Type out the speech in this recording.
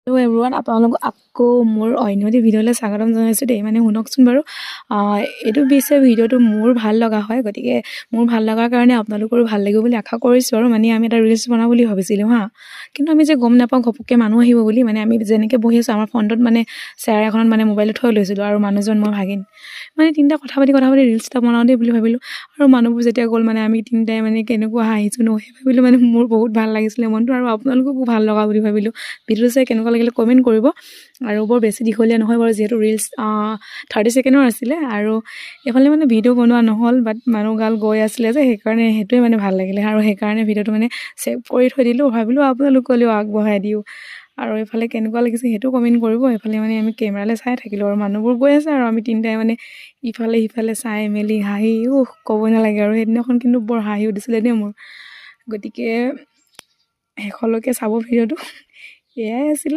Hello' everyone, আপোনালোক আকৌ মোৰ অন্য এটি ভিডিঅ'লৈ স্বাগতম জনাইছোঁ দেই। মানে শুনকচোন বাৰু, এইটো পিছে ভিডিঅ'টো মোৰ ভাল লগা হয়, গতিকে মোৰ ভাল লগাৰ কাৰণে আপোনালোকৰো ভাল লাগিব বুলি আশা কৰিছোঁ। আৰু মানে আমি এটা ৰিলচ বনাওঁ বুলি ভাবিছিলোঁ হা, কিন্তু আমি যে গম নাপাওঁ ঘপককৈ মানুহ আহিব বুলি। মানে আমি যেনেকৈ বহি আছোঁ, আমাৰ ফ্ৰণ্টত মানে চেয়াৰ এখনত মানে মোবাইলটো থৈ লৈছিলোঁ, আৰু মানুহজন মই ভাগিন মানে তিনিটা কথা পাতি ৰিলচ এটা বনাওঁ দেই বুলি ভাবিলোঁ। আৰু মানুহবোৰ যেতিয়া গ'ল মানে আমি তিনিটাই মানে কেনেকুৱা হাঁহিছোঁ ন, সেই ভাবিলোঁ মানে মোৰ বহুত ভাল লাগিছিলে মনটো, আৰু আপোনালোককো ভাল লগা বুলি ভাবিলোঁ। ভিডিঅ'টো চাই কেনেকুৱা লাগিলে কমেণ্ট কৰিব। আৰু বৰ বেছি দীঘলীয়া নহয় বাৰু, যিহেতু ৰিলচ 30 ছেকেণ্ডৰ আছিলে, আৰু এইফালে মানে ভিডিঅ' বনোৱা নহ'ল, বাট মানুহগাল গৈ আছিলে যে সেইকাৰণে সেইটোৱে মানে ভাল লাগিলে, আৰু সেইকাৰণে ভিডিঅ'টো মানে ছেভ কৰি থৈ দিলোঁ। ভাবিলোঁ আপোনালোকলৈও আগবঢ়াই দিওঁ। আৰু এইফালে কেনেকুৱা লাগিছে সেইটো কমেণ্ট কৰিব। এইফালে মানে আমি কেমেৰালৈ চাই থাকিলোঁ, আৰু মানুহবোৰ গৈ আছে, আৰু আমি তিনিটাই মানে ইফালে সিফালে চাই মেলি হাঁহি ক'ব নালাগে। আৰু সেইদিনাখন কিন্তু বৰ হাঁহি উঠিছিলে দেই মোৰ। গতিকে শেষলৈকে চাব ভিডিঅ'টো। এয়াই আছিলে।